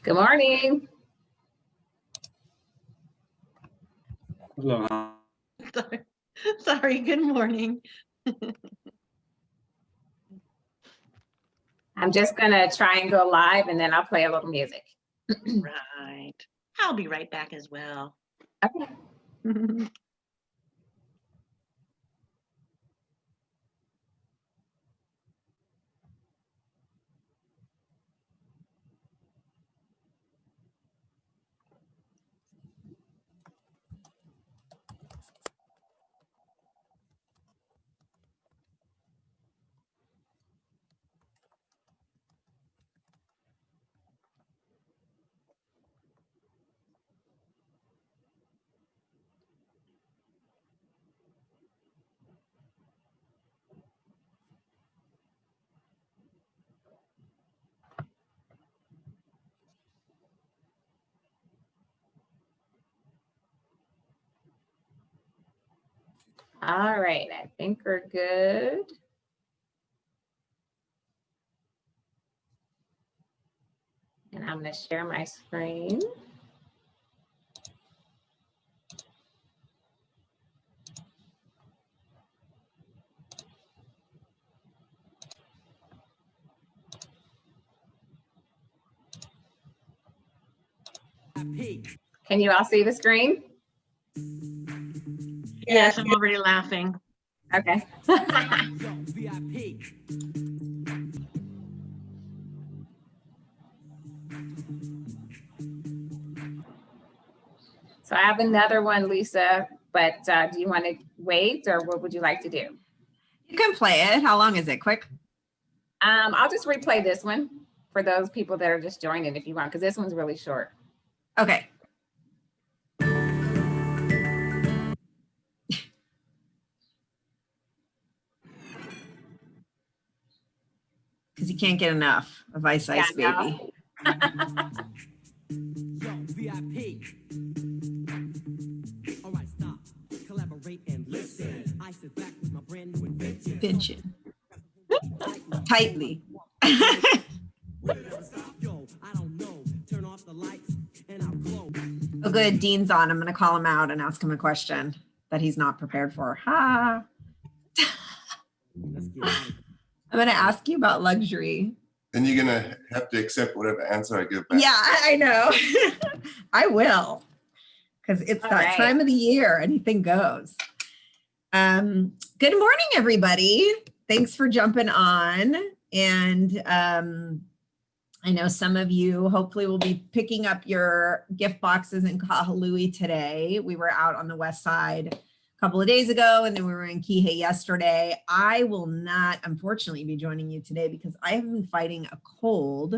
Good morning. Hello. Sorry, good morning. I'm just gonna try and go live and then I'll play a little music. Right. I'll be right back as well. Okay. All right, I think we're good. And I'm gonna share my screen. Can you all see the screen? Yes, I'm already laughing. Okay. So I have another one, Lisa, but do you want to wait or what would you like to do? You can play it. How long is it? Quick? I'll just replay this one for those people that are just joining if you want, because this one's really short. Okay. Because you can't get enough of Ice Ice Baby. VIP. All right, stop. Collaborate and listen. I sit back with my brand new invention. Tightly. Yo, I don't know. Turn off the lights and I'll glow. Oh, good. Dean's on. I'm going to call him out and ask him a question that he's not prepared for. Ha. Let's get out of here. I'm going to ask you about luxury. Then you're gonna have to accept whatever answer I give back. Yeah, I know. I will. Because it's All that right. time of the year. Anything goes. Good morning, everybody. Thanks for jumping on. And I know some of you hopefully will be picking up your gift boxes in Kahului today. We were out on the west side a couple of days ago, and then we were in Kihei yesterday. I will not, unfortunately, be joining you today because I have been fighting a cold,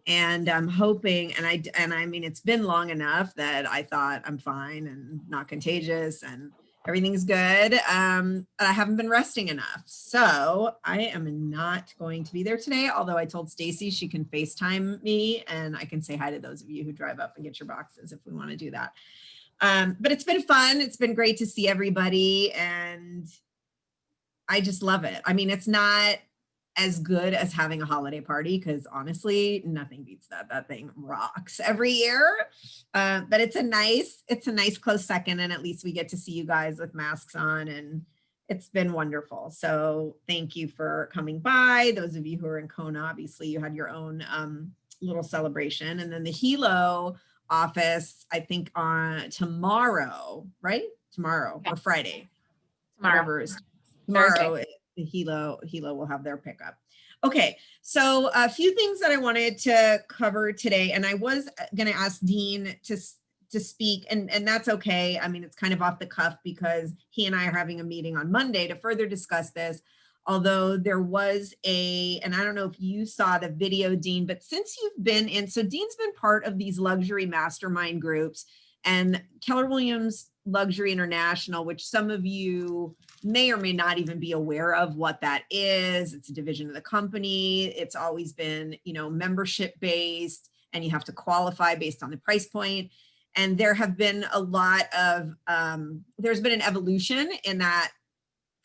and I'm hoping, and I mean, it's been long enough that I thought I'm fine and not contagious and everything's good. I haven't been resting enough. So I am not going to be there today, although I told Stacy she can FaceTime me and I can say hi to those of you who drive up and get your boxes if we want to do that. But it's been fun. It's been great to see everybody and I just love it. I mean, it's not as good as having a holiday party because honestly, nothing beats that. That thing rocks every year. But it's a nice close second, and at least we get to see you guys with masks on, and it's been wonderful. So thank you for coming by. Those of you who are in Kona, obviously you had your own little celebration, and then the Hilo office, I think on tomorrow, right? Tomorrow or Friday, whatever is tomorrow. The Hilo will have their pickup. Okay, so a few things that I wanted to cover today, and I was going to ask Dean to speak, and that's okay. I mean, it's kind of off the cuff because he and I are having a meeting on Monday to further discuss this. Although there was and I don't know if you saw the video, Dean, but since you've been in, so Dean's been part of these luxury mastermind groups and Keller Williams Luxury International, which some of you may or may not even be aware of what that is. It's a division of the company. It's always been, membership based, and you have to qualify based on the price point. And there have been a lot of, there's been an evolution in that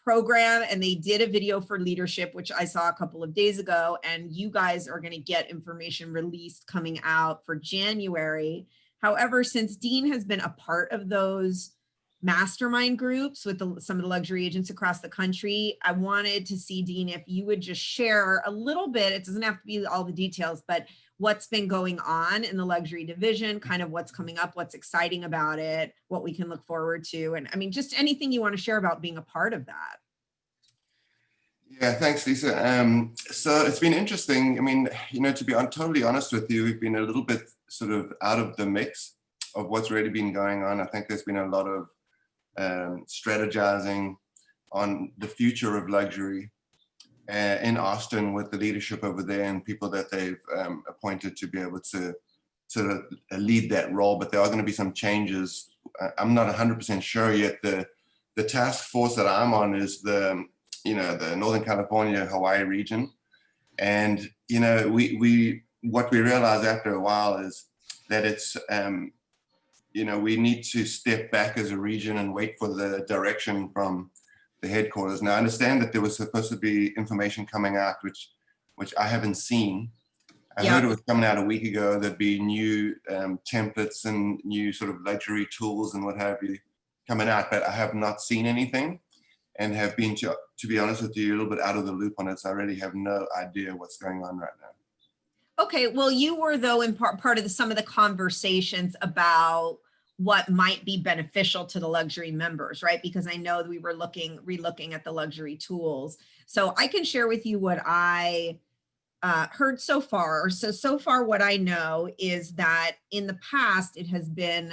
program, and they did a video for leadership, which I saw a couple of days ago, and you guys are going to get information released coming out for January. However, since Dean has been a part of those mastermind groups with some of the luxury agents across the country, I wanted to see, Dean, if you would just share a little bit. It doesn't have to be all the details, but what's been going on in the luxury division, kind of what's coming up, what's exciting about it, what we can look forward to. And I mean, just anything you want to share about being a part of that. Yeah, thanks, Lisa. So it's been interesting. I mean, to be totally honest with you, we've been a little bit sort of out of the mix of what's really been going on. I think there's been a lot of strategizing on the future of luxury in Austin with the leadership over there and people that they've appointed to be able to sort of lead that role. But there are going to be some changes. I'm not 100% sure yet. The task force that I'm on is the Northern California, Hawaii region. And, what we realize after a while is that it's, we need to step back as a region and wait for the direction from the headquarters. Now, I understand that there was supposed to be information coming out, which I haven't seen. I heard it was coming out a week ago. There'd be new templates and new sort of luxury tools and what have you coming out, but I have not seen anything and have been, to be honest with you, a little bit out of the loop on it. So I really have no idea what's going on right now. Okay, well, you were though in part of some of the conversations about what might be beneficial to the luxury members, right? Because I know that we were re-looking at the luxury tools. So I can share with you what I heard so far. So far what I know is that in the past it has been,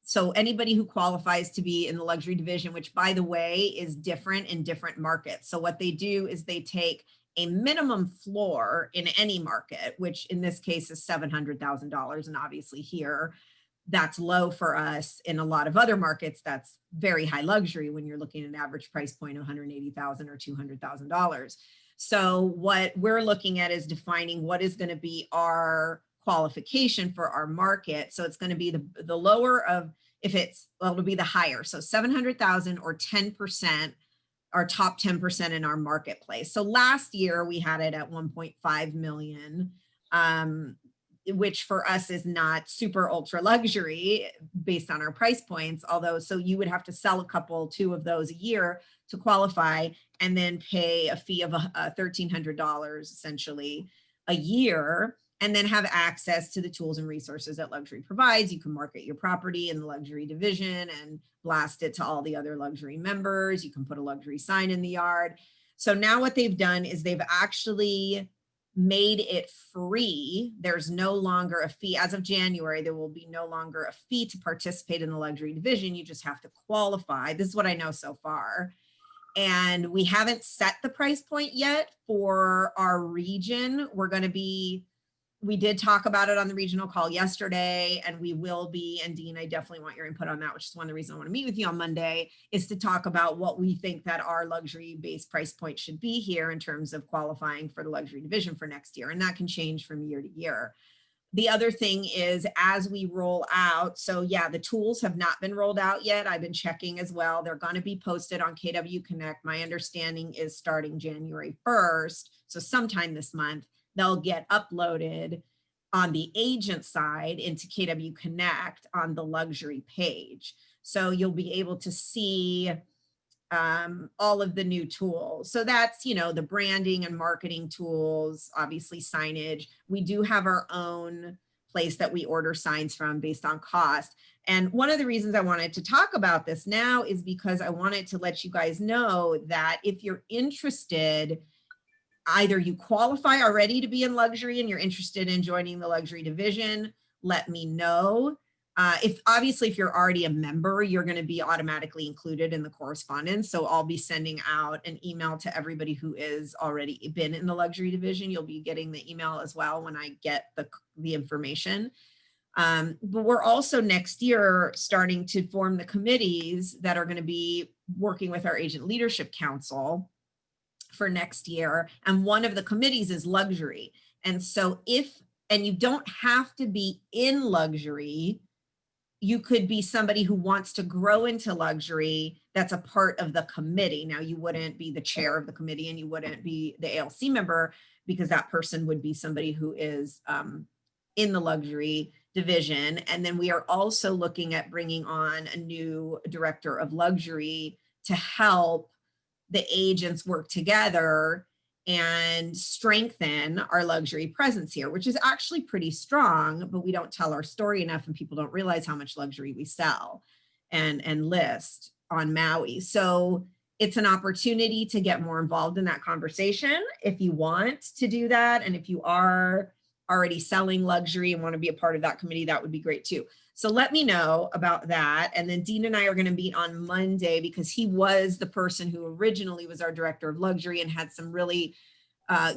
so anybody who qualifies to be in the luxury division, which by the way is different in different markets. So what they do is they take a minimum floor in any market, which in this case is $700,000. And obviously here, that's low for us. In a lot of other markets, that's very high luxury when you're looking at an average price point of $180,000 or $200,000. So what we're looking at is defining what is going to be our qualification for our market. So it's going to be the lower of, it'll be the higher. So 700,000 or 10%, our top 10% in our marketplace. So last year we had it at 1.5 million, which for us is not super ultra luxury based on our price points. Although, so you would have to sell two of those a year to qualify and then pay a fee of $1,300 essentially a year, and then have access to the tools and resources that luxury provides. You can market your property in the luxury division and blast it to all the other luxury members. You can put a luxury sign in the yard. So now what they've done is they've actually made it free. There's no longer a fee. As of January, there will be no longer a fee to participate in the luxury division. You just have to qualify. This is what I know so far. And we haven't set the price point yet for our region. We did talk about it on the regional call yesterday, and we will be, and Dean, I definitely want your input on that, which is one of the reasons I want to meet with you on Monday, is to talk about what we think that our luxury-based price point should be here in terms of qualifying for the luxury division for next year. And that can change from year to year. The other thing is, as we roll out, so yeah, the tools have not been rolled out yet. I've been checking as well. They're going to be posted on KW Connect. My understanding is starting January 1st. So sometime this month, they'll get uploaded on the agent side into KW Connect on the luxury page. So you'll be able to see all of the new tools. So that's, the branding and marketing tools, obviously signage. We do have our own place that we order signs from based on cost. And one of the reasons I wanted to talk about this now is because I wanted to let you guys know that if you're interested, either you qualify already to be in luxury and you're interested in joining the luxury division, let me know. If you're already a member, you're going to be automatically included in the correspondence. So I'll be sending out an email to everybody who is already been in the luxury division. You'll be getting the email as well when I get the information. But we're also next year starting to form the committees that are going to be working with our Agent Leadership Council for next year. And one of the committees is luxury. And so and you don't have to be in luxury you could be somebody who wants to grow into luxury that's a part of the committee. Now, you wouldn't be the chair of the committee and you wouldn't be the ALC member, because that person would be somebody who is in the luxury division. And then we are also looking at bringing on a new director of luxury to help the agents work together and strengthen our luxury presence here, which is actually pretty strong, but we don't tell our story enough and people don't realize how much luxury we sell and list on Maui. So it's an opportunity to get more involved in that conversation if you want to do that. And if you are already selling luxury and want to be a part of that committee, that would be great too. So let me know about that. And then Dean and I are going to meet on Monday, because he was the person who originally was our director of luxury and had some really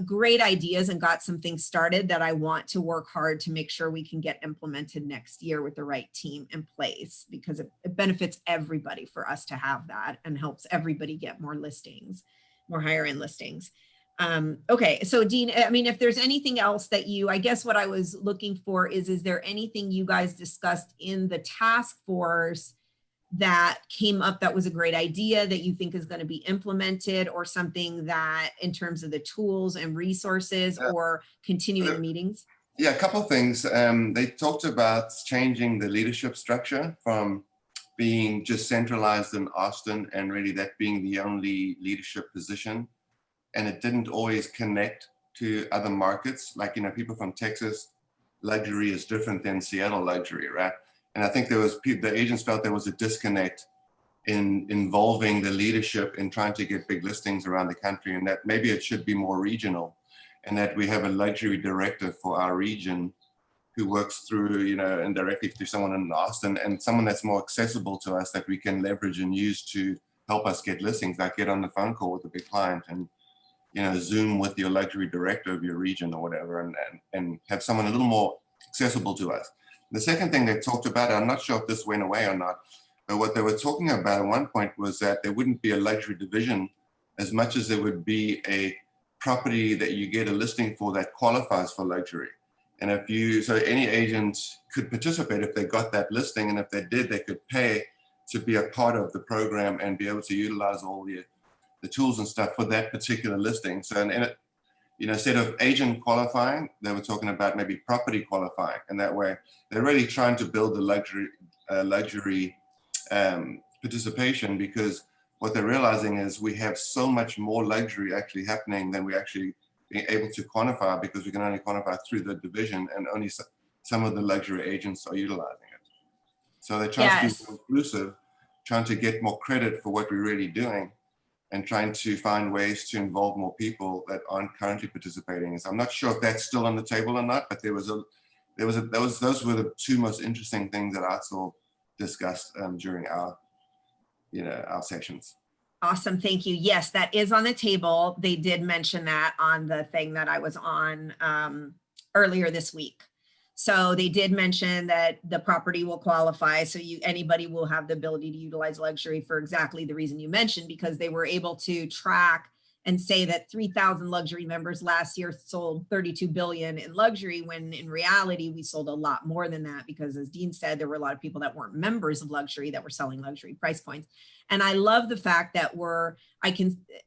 great ideas and got some things started that I want to work hard to make sure we can get implemented next year with the right team in place, because it benefits everybody for us to have that and helps everybody get more listings, more higher end listings. Okay, so Dean, I mean, if there's anything else that I guess what I was looking for is there anything you guys discussed in the task force that came up that was a great idea that you think is going to be implemented, or something that in terms of the tools and resources or continuing meetings? Yeah, a couple of things. They talked about changing the leadership structure from being just centralized in Austin and really that being the only leadership position. And it didn't always connect to other markets. Like, people from Texas, luxury is different than Seattle luxury, right? And I think the agents felt there was a disconnect in involving the leadership in trying to get big listings around the country, and that maybe it should be more regional, and that we have a luxury director for our region who works through, and directly through someone in Austin, and someone that's more accessible to us that we can leverage and use to help us get listings, like get on the phone call with a big client and Zoom with your luxury director of your region or whatever, and have someone a little more accessible to us. The second thing they talked about, I'm not sure if this went away or not, but what they were talking about at one point was that there wouldn't be a luxury division as much as there would be a property that you get a listing for that qualifies for luxury. And so any agent could participate if they got that listing, and if they did, they could pay to be a part of the program and be able to utilize all the tools and stuff for that particular listing. So instead of agent qualifying, they were talking about maybe property qualifying. And that way they're really trying to build the luxury participation, because what they're realizing is we have so much more luxury actually happening than we actually being able to quantify, because we can only quantify through the division, and only some of the luxury agents are utilizing it. So they're trying to be more inclusive, trying to get more credit for what we're really doing, and trying to find ways to involve more people that aren't currently participating. So I'm not sure if that's still on the table or not, but those were the two most interesting things that I saw discussed during our sessions. Awesome, thank you. Yes, that is on the table. They did mention that on the thing that I was on earlier this week. So they did mention that the property will qualify. So anybody will have the ability to utilize luxury for exactly the reason you mentioned, because they were able to track and say that 3,000 luxury members last year sold 32 billion in luxury, when in reality, we sold a lot more than that, because as Dean said, there were a lot of people that weren't members of luxury that were selling luxury price points. And I love the fact that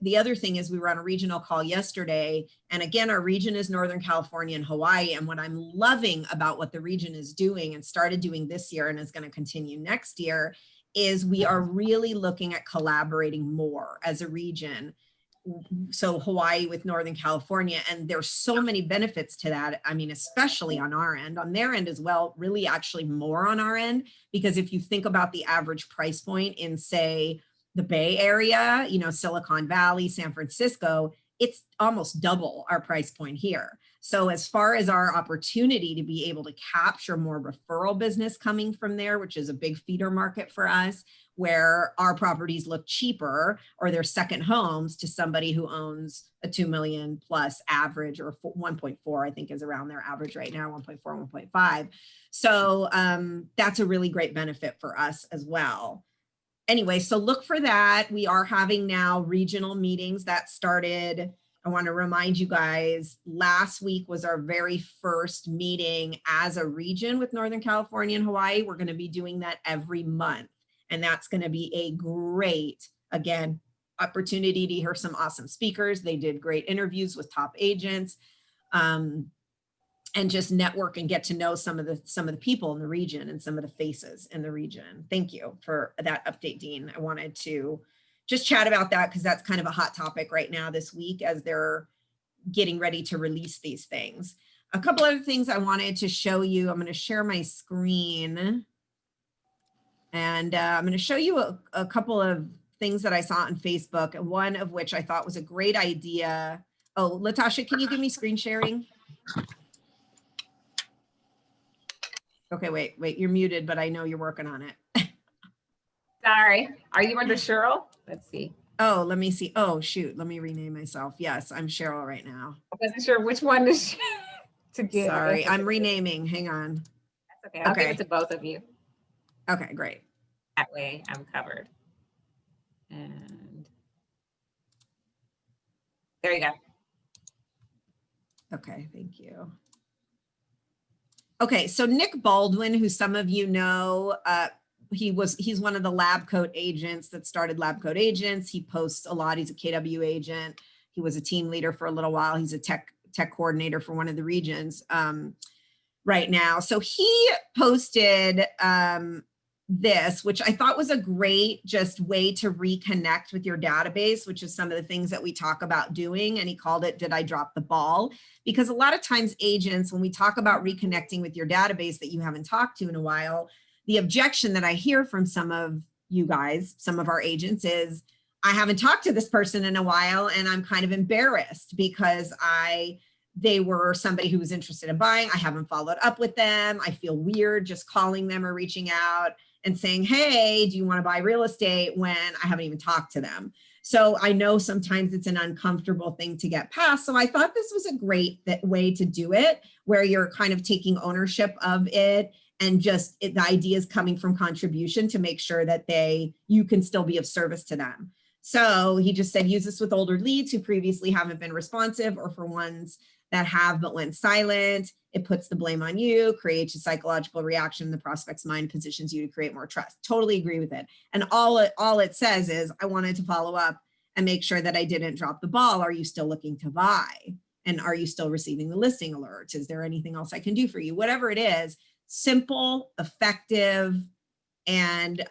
the other thing is we were on a regional call yesterday. And again, our region is Northern California and Hawaii. And what I'm loving about what the region is doing and started doing this year and is going to continue next year is we are really looking at collaborating more as a region. So Hawaii with Northern California, and there's so many benefits to that. I mean, especially on our end, on their end as well, really actually more on our end, because if you think about the average price point in, say, the Bay Area, Silicon Valley, San Francisco, it's almost double our price point here. So as far as our opportunity to be able to capture more referral business coming from there, which is a big feeder market for us, where our properties look cheaper or they're second homes to somebody who owns a 2 million plus average, or 1.4, I think is around their average right now, 1.4, 1.5. So that's a really great benefit for us as well. Anyway, so look for that. We are having now regional meetings that started I want to remind you guys, last week was our very first meeting as a region with Northern California and Hawaii. We're going to be doing that every month. And that's going to be a great, again, opportunity to hear some awesome speakers. They did great interviews with top agents, and just network and get to know some of the people in the region and some of the faces in the region. Thank you for that update, Dean. I wanted to just chat about that because that's kind of a hot topic right now this week as they're getting ready to release these things. A couple other things I wanted to show you. I'm going to share my screen, and I'm going to show you a couple of things that I saw on Facebook, and one of which I thought was a great idea. Oh, Latasha, can you give me screen sharing? Okay, wait, you're muted, but I know you're working on it. Sorry. Are you under Cheryl? Let's see. Oh, let me see. Oh, shoot. Let me rename myself. Yes, I'm Cheryl right now. I wasn't sure which one to give. Sorry, I'm renaming. Hang on. That's okay. I'll give Okay. it to both of you. Okay, great. That way I'm covered. And there you go. Okay, thank you. Okay, so Nick Baldwin, who some of you know, he's one of the lab coat agents that started Lab Coat Agents. He posts a lot. He's a KW agent. He was a team leader for a little while. He's a tech coordinator for one of the regions right now. So he posted this, which I thought was a great just way to reconnect with your database, which is some of the things that we talk about doing. And he called it, "Did I drop the ball?" Because a lot of times agents, when we talk about reconnecting with your database that you haven't talked to in a while, the objection that I hear from some of you guys, some of our agents, is I haven't talked to this person in a while and I'm kind of embarrassed because they were somebody who was interested in buying. I haven't followed up with them. I feel weird just calling them or reaching out and saying, hey, do you want to buy real estate, when I haven't even talked to them. So I know sometimes it's an uncomfortable thing to get past. So I thought this was a great way to do it, where you're kind of taking ownership of it, and just the idea is coming from contribution to make sure that you can still be of service to them. So he just said, use this with older leads who previously haven't been responsive, or for ones that have but went silent. It puts the blame on you, creates a psychological reaction in the prospect's mind, positions you to create more trust. Totally agree with it. And all it says is, I wanted to follow up and make sure that I didn't drop the ball. Are you still looking to buy? And are you still receiving the listing alerts? Is there anything else I can do for you? Whatever it is, simple, effective. And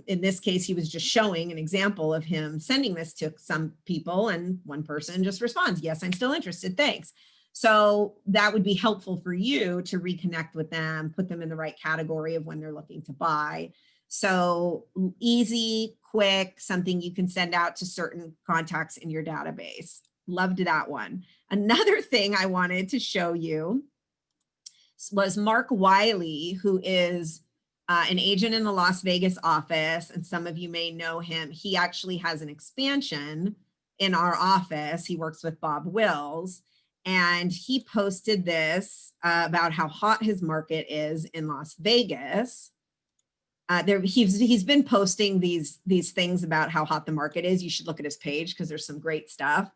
in this case, he was just showing an example of him sending this to some people, and one person just responds, yes, I'm still interested, thanks. So that would be helpful for you to reconnect with them, put them in the right category of when they're looking to buy. So easy, quick, something you can send out to certain contacts in your database. Loved that one. Another thing I wanted to show you was Mark Wiley, who is an agent in the Las Vegas office, and some of you may know him. He actually has an expansion in our office. He works with Bob Wills, and he posted this about how hot his market is in Las Vegas. He's been posting these things about how hot the market is. You should look at his page because there's some great stuff.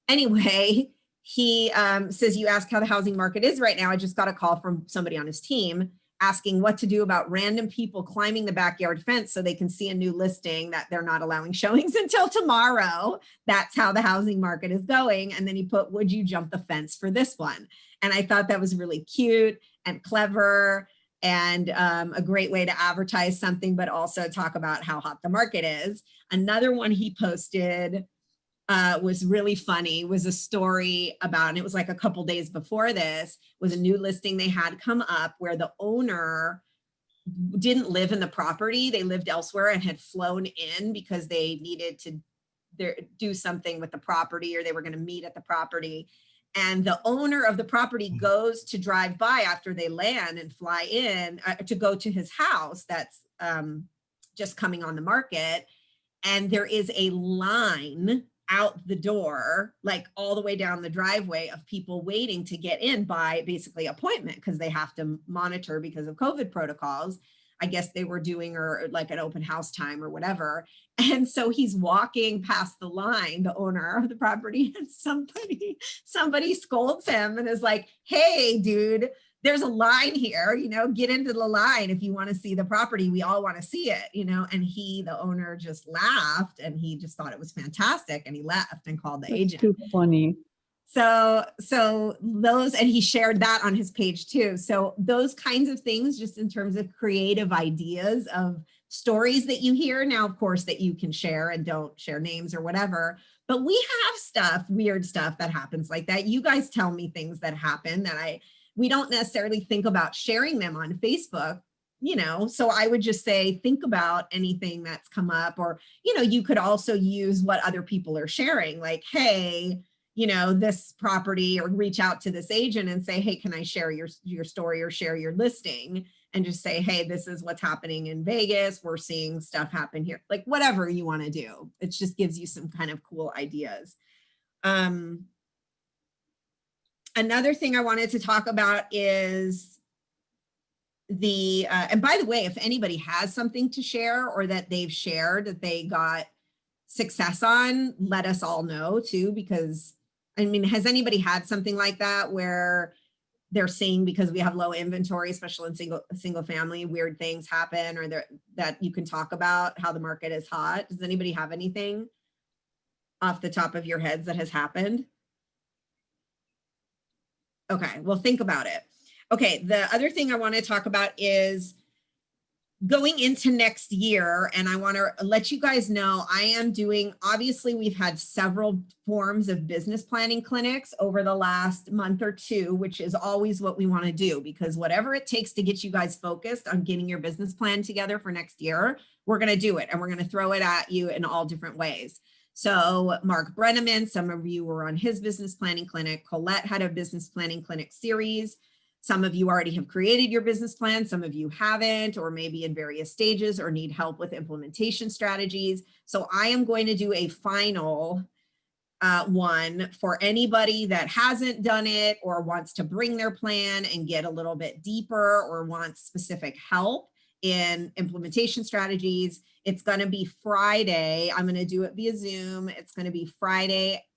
Anyway, he says, you ask how the housing market is right now. I just got a call from somebody on his team asking what to do about random people climbing the backyard fence so they can see a new listing that they're not allowing showings until tomorrow. That's how the housing market is going. And then he put, would you jump the fence for this one? And I thought that was really cute and clever, and a great way to advertise something, but also talk about how hot the market is. Another one he posted was really funny, was a story about, and it was like a couple days before this, was a new listing they had come up where the owner didn't live in the property. They lived elsewhere and had flown in because they needed to do something with the property, or they were going to meet at the property. And the owner of the property goes to drive by after they land and fly in to go to his house that's just coming on the market. And there is a line out the door, like all the way down the driveway, of people waiting to get in by basically appointment, because they have to monitor because of COVID protocols. I guess they were doing or like an open house time or whatever. And so he's walking past the line, the owner of the property, and somebody scolds him and is like, hey, dude, there's a line here, you know, get into the line if you want to see the property. We all want to see it, you know. And the owner just laughed and he just thought it was fantastic. And he left and called the agent. Too funny. So those, and he shared that on his page too. So those kinds of things, just in terms of creative ideas of stories that you hear now, of course, that you can share, and don't share names or whatever. But we have stuff, weird stuff that happens like that. You guys tell me things that happen that we don't necessarily think about sharing them on Facebook, you know. So I would just say, think about anything that's come up, or, you know, you could also use what other people are sharing, like, hey, you know, this property, or reach out to this agent and say, hey, can I share your story or share your listing? And just say, hey, this is what's happening in Vegas. We're seeing stuff happen here, like whatever you want to do. It just gives you some kind of cool ideas. Another thing I wanted to talk about is and by the way, if anybody has something to share, or that they've shared that they got success on, let us all know too, because I mean, has anybody had something like that where they're seeing, because we have low inventory, especially in single family, weird things happen, or that you can talk about how the market is hot? Does anybody have anything off the top of your heads that has happened? Okay, well, think about it. Okay, the other thing I want to talk about is going into next year, and I want to let you guys know I am doing, obviously we've had several forms of business planning clinics over the last month or two, which is always what we want to do, because whatever it takes to get you guys focused on getting your business plan together for next year, we're going to do it, and we're going to throw it at you in all different ways. So Mark Brenneman, some of you were on his business planning clinic. Colette had a business planning clinic series. Some of you already have created your business plan. Some of you haven't, or maybe in various stages, or need help with implementation strategies. So I am going to do a final one for anybody that hasn't done it, or wants to bring their plan and get a little bit deeper, or wants specific help in implementation strategies. It's going to be Friday. I'm going to do it via Zoom. It's going to be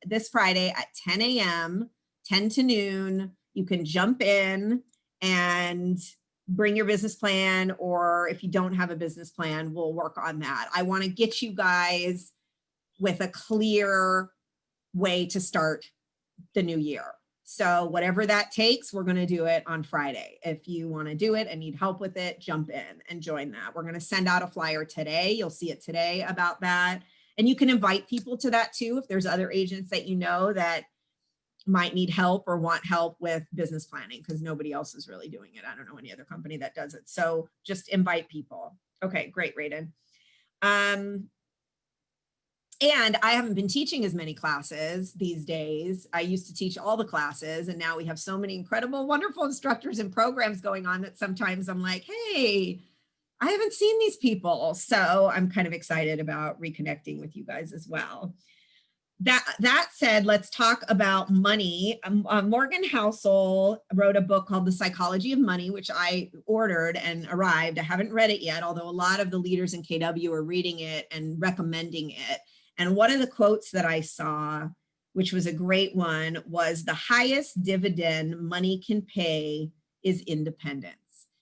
this Friday at 10 a.m., 10 to noon. You can jump in and bring your business plan, or if you don't have a business plan, we'll work on that. I want to get you guys with a clear way to start the new year. So whatever that takes, we're going to do it on Friday. If you want to do it and need help with it, jump in and join that. We're going to send out a flyer today. You'll see it today about that. And you can invite people to that too. If there's other agents that you know that might need help or want help with business planning, because nobody else is really doing it. I don't know any other company that does it. So just invite people. Okay, great, Raiden. And I haven't been teaching as many classes these days. I used to teach all the classes, and now we have so many incredible, wonderful instructors and programs going on that sometimes I'm like, hey, I haven't seen these people. So I'm kind of excited about reconnecting with you guys as well. That said, let's talk about money. Morgan Housel wrote a book called The Psychology of Money, which I ordered and arrived. I haven't read it yet, although a lot of the leaders in KW are reading it and recommending it. And one of the quotes that I saw, which was a great one, was the highest dividend money can pay is independence.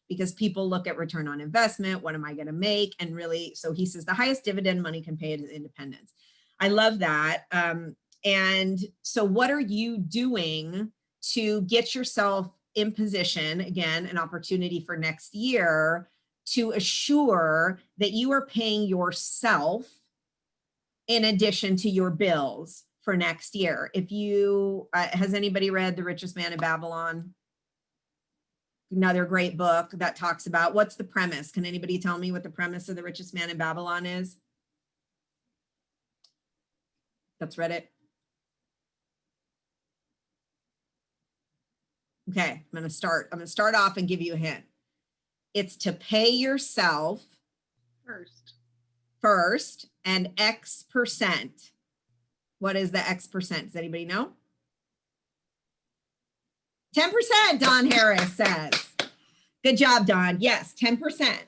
Because people look at return on investment, what am I going to make? And really, so he says the highest dividend money can pay is independence. I love that. And so what are you doing to get yourself in position, again, an opportunity for next year, to assure that you are paying yourself in addition to your bills for next year? If you, has anybody read The Richest Man in Babylon? Another great book that talks about, what's the premise? Can anybody tell me what the premise of The Richest Man in Babylon is? That's read it. Okay, I'm going to start off and give you a hint. It's to pay yourself first and X%. What is the X%? Does anybody know? 10%, Don Harris says. Good job, Don. Yes, 10%.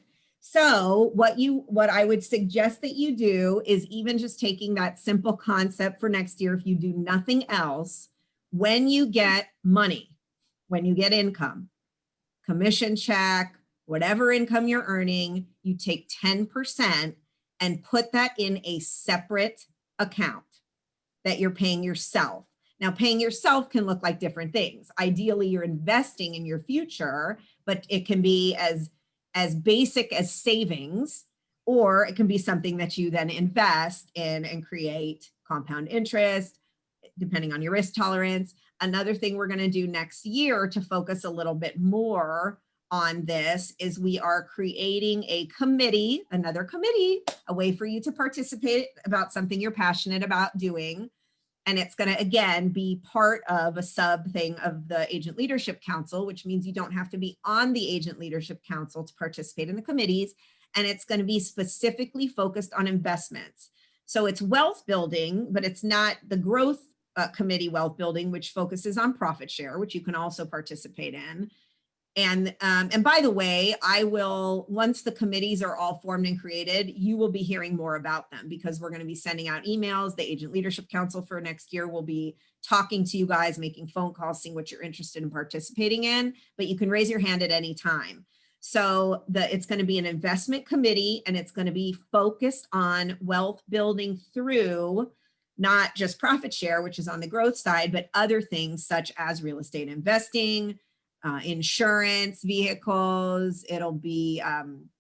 So what I would suggest that you do is even just taking that simple concept for next year, if you do nothing else, when you get money, when you get income, commission check, whatever income you're earning, you take 10% and put that in a separate account that you're paying yourself. Now, paying yourself can look like different things. Ideally, you're investing in your future, but it can be as basic as savings, or it can be something that you then invest in and create compound interest, depending on your risk tolerance. Another thing we're going to do next year to focus a little bit more on this is we are creating a committee, another committee, a way for you to participate about something you're passionate about doing. And it's going to, again, be part of a sub thing of the Agent Leadership Council, which means you don't have to be on the Agent Leadership Council to participate in the committees. And it's going to be specifically focused on investments. So it's wealth building, but it's not the growth committee wealth building, which focuses on profit share, which you can also participate in. And by the way, I will, once the committees are all formed and created, you will be hearing more about them because we're going to be sending out emails. The Agent Leadership Council for next year will be talking to you guys, making phone calls, seeing what you're interested in participating in, but you can raise your hand at any time. So it's going to be an investment committee, and it's going to be focused on wealth building through not just profit share, which is on the growth side, but other things such as real estate investing, insurance vehicles, it'll be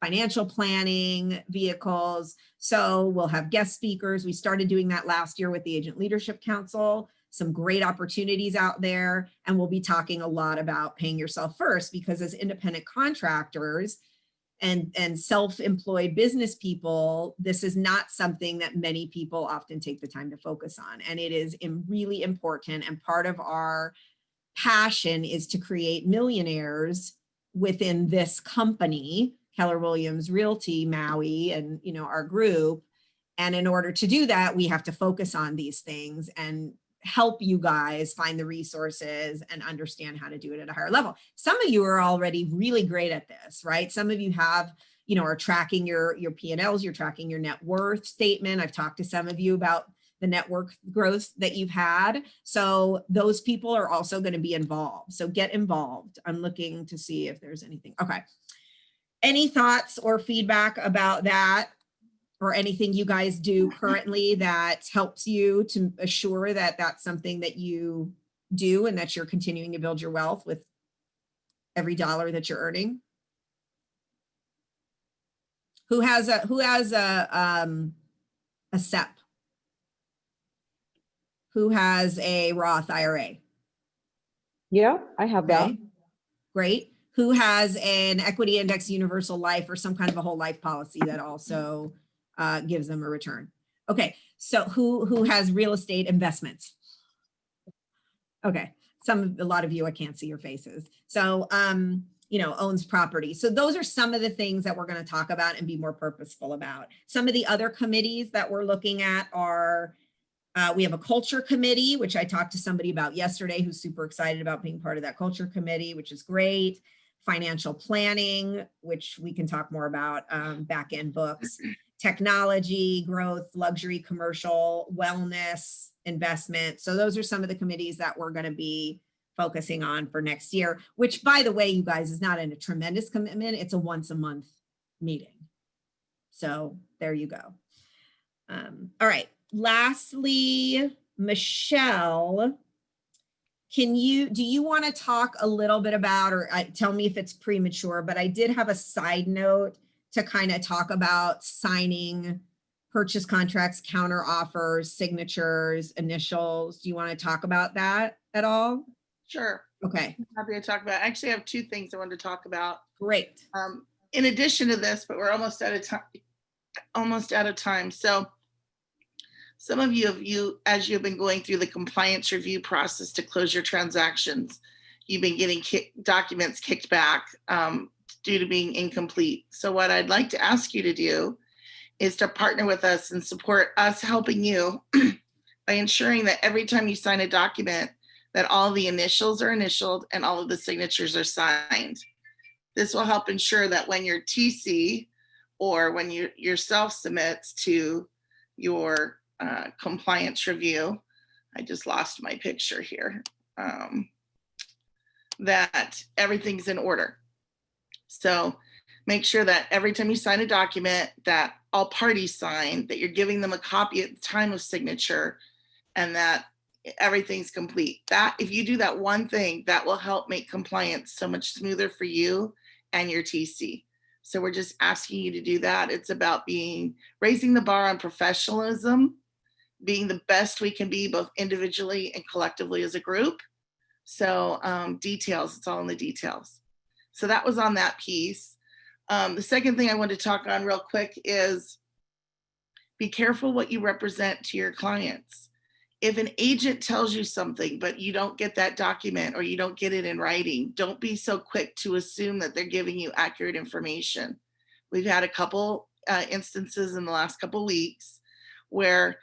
financial planning vehicles. So we'll have guest speakers. We started doing that last year with the Agent Leadership Council, some great opportunities out there. And we'll be talking a lot about paying yourself first, because as independent contractors and self-employed business people, this is not something that many people often take the time to focus on. And it is really important, and part of our passion is to create millionaires within this company, Keller Williams Realty Maui, and our group. And in order to do that, we have to focus on these things and help you guys find the resources and understand how to do it at a higher level. Some of you are already really great at this, right? Some of you have, are tracking your P&Ls, you're tracking your net worth statement. I've talked to some of you about the network growth that you've had. So those people are also going to be involved. So get involved. I'm looking to see if there's anything. Okay. Any thoughts or feedback about that, or anything you guys do currently that helps you to assure that that's something that you do and that you're continuing to build your wealth with every dollar that you're earning? Who has a SEP? Who has a Roth IRA? Yeah, I have that. Okay, great. Who has an equity index universal life or some kind of a whole life policy that also gives them a return? Okay, so who has real estate investments? Okay, a lot of you, I can't see your faces. So, owns property. So those are some of the things that we're going to talk about and be more purposeful about. Some of the other committees that we're looking at are, we have a culture committee, which I talked to somebody about yesterday who's super excited about being part of that culture committee, which is great. Financial planning, which we can talk more about, back-end books, technology, growth, luxury, commercial, wellness, investment. So those are some of the committees that we're going to be focusing on for next year, which, by the way, you guys, is not a tremendous commitment. It's a once a month meeting. So there you go. All right. Lastly, Michelle, do you want to talk a little bit about, or tell me if it's premature, but I did have a side note to kind of talk about signing purchase contracts, counter offers, signatures, initials. Do you want to talk about that at all? Sure. Okay. I'm happy to talk about. I actually have two things I wanted to talk about. Great. In addition to this, but we're almost out of time. So some of you, as you've been going through the compliance review process to close your transactions, you've been getting documents kicked back due to being incomplete. So what I'd like to ask you to do is to partner with us and support us helping you by ensuring that every time you sign a document, that all the initials are initialed and all of the signatures are signed. This will help ensure that when your TC or when you yourself submits to your compliance review. I just lost my picture here. That everything's in order. So make sure that every time you sign a document that all parties sign, that you're giving them a copy at the time of signature, and that everything's complete. That if you do that one thing, that will help make compliance so much smoother for you and your TC. So we're just asking you to do that. It's about raising the bar on professionalism, being the best we can be, both individually and collectively as a group. So details, it's all in the details. So that was on that piece. The second thing I want to talk on real quick is be careful what you represent to your clients. If an agent tells you something, but you don't get that document or you don't get it in writing, don't be so quick to assume that they're giving you accurate information. We've had a couple instances in the last couple weeks where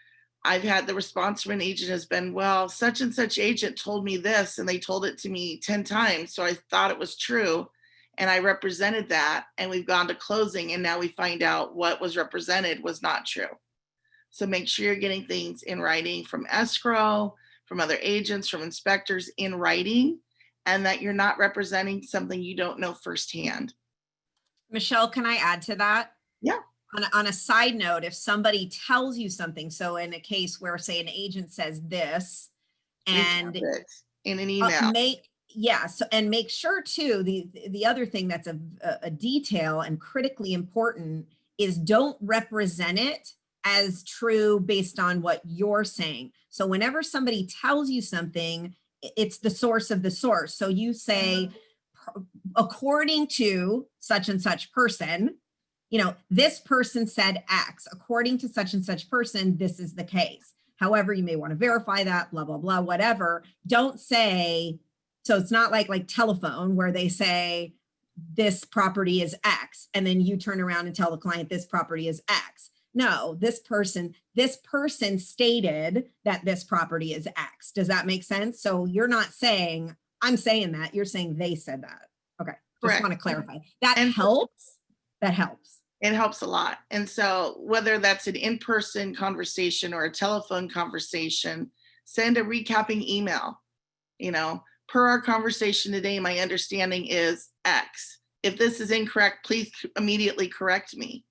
I've had the response from an agent has been, well, such and such agent told me this and they told it to me 10 times. So I thought it was true. And I represented that, and we've gone to closing, and now we find out what was represented was not true. So make sure you're getting things in writing from escrow, from other agents, from inspectors in writing, and that you're not representing something you don't know firsthand. Michelle, can I add to that? Yeah. On a side note, if somebody tells you something, so in a case where, say, an agent says this, and Recap it in an email. And make sure too, the other thing that's a detail and critically important is don't represent it as true based on what you're saying. So whenever somebody tells you something, it's the source of the source. So you say, according to such and such person, this person said X. According to such and such person, this is the case. However, you may want to verify that, blah, blah, blah, whatever. Don't say, so it's not like telephone where they say this property is X, and then you turn around and tell the client this property is X. No, this person stated that this property is X. Does that make sense? So you're not saying, I'm saying that, you're saying they said that. Okay, just want to clarify. That helps. That helps. It helps a lot. And so whether that's an in-person conversation or a telephone conversation, send a recapping email. Per our conversation today, my understanding is X. If this is incorrect, please immediately correct me.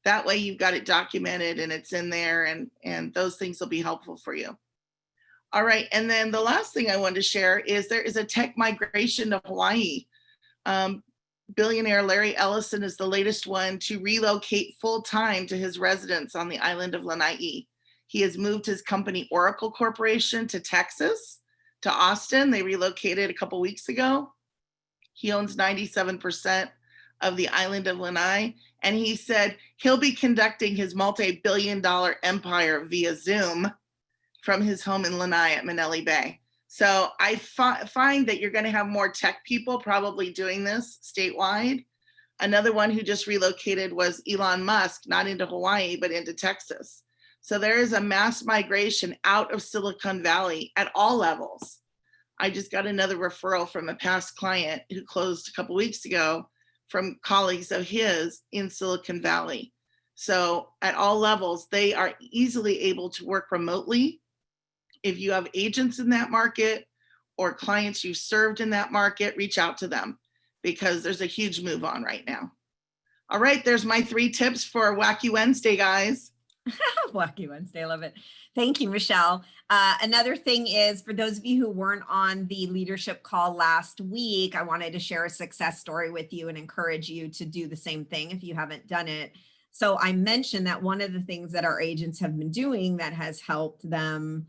That way you've got it documented and it's in there, and those things will be helpful for you. All right, and then the last thing I wanted to share is there is a tech migration to Hawaii. Billionaire Larry Ellison is the latest one to relocate full-time to his residence on the island of Lanai. He has moved his company Oracle Corporation to Texas, to Austin. They relocated a couple weeks ago. He owns 97% of the island of Lanai, and he said he'll be conducting his multi-billion-dollar empire via Zoom from his home in Lanai at Manele Bay. So I find that you're going to have more tech people probably doing this statewide. Another one who just relocated was Elon Musk, not into Hawaii, but into Texas. So there is a mass migration out of Silicon Valley at all levels. I just got another referral from a past client who closed a couple weeks ago from colleagues of his in Silicon Valley. So at all levels, they are easily able to work remotely. If you have agents in that market or clients you served in that market, reach out to them because there's a huge move on right now. All right, there's my 3 tips for Wacky Wednesday, guys. Wacky Wednesday, I love it. Thank you, Michelle. Another thing is, for those of you who weren't on the leadership call last week, I wanted to share a success story with you and encourage you to do the same thing if you haven't done it. So I mentioned that one of the things that our agents have been doing that has helped them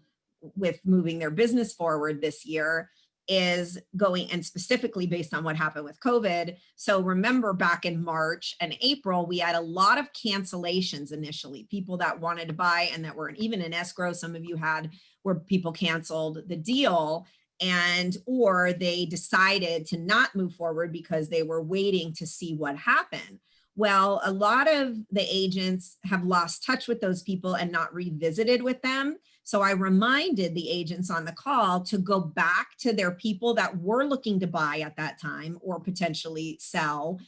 with moving their business forward this year is going, and specifically based on what happened with COVID. So remember back in March and April, we had a lot of cancellations initially, people that wanted to buy and that were even in escrow. Some of you had where people canceled the deal or they decided to not move forward because they were waiting to see what happened. Well, a lot of the agents have lost touch with those people and not revisited with them. So I reminded the agents on the call to go back to their people that were looking to buy at that time or potentially sell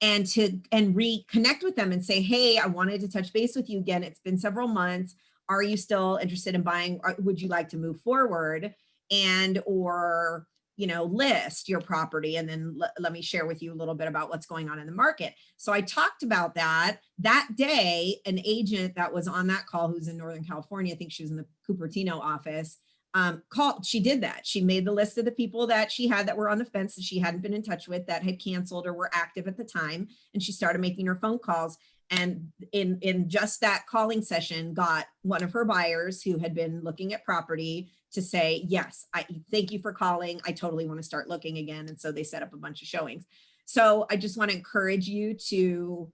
and reconnect with them and say, hey, I wanted to touch base with you again. It's been several months. Are you still interested in buying? Or would you like to move forward? And, or, you know, list your property, and then let me share with you a little bit about what's going on in the market. So I talked about that day. An agent that was on that call, who's in Northern California, I think she was in the Cupertino office, called. She did that. She made the list of the people that she had that were on the fence that she hadn't been in touch with, that had canceled or were active at the time, and she started making her phone calls. And in just that calling session, got one of her buyers who had been looking at property to say, yes, I thank you for calling. I totally want to start looking again. And so they set up a bunch of showings. So I just want to encourage you to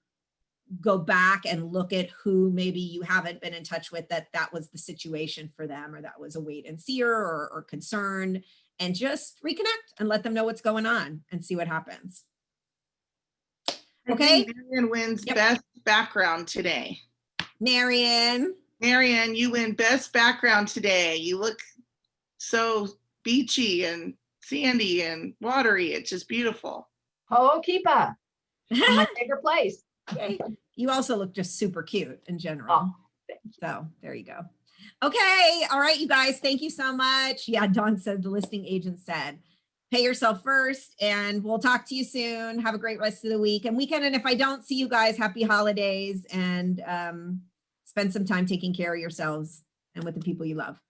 go back and look at who maybe you haven't been in touch with, that was the situation for them, or that was a wait and seer, or concerned, and just reconnect and let them know what's going on and see what happens. I Okay. think Marion wins Yep. best background today. Marion. Marion, you win best background today. You look so beachy and sandy and watery. It's just beautiful. Oh, Keepa, my favorite place. You also look just super cute in general. Oh, thank you. So there you go. Okay. All right, you guys. Thank you so much. Yeah, Dawn said, the listing agent said, pay yourself first, and we'll talk to you soon. Have a great rest of the week and weekend. And if I don't see you guys, happy holidays, and spend some time taking care of yourselves and with the people you love.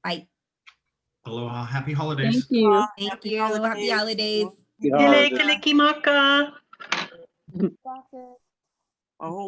Bye. Aloha. Happy holidays. Thank you. Thank you. Happy holidays. Kile, kalikimaka. Oh,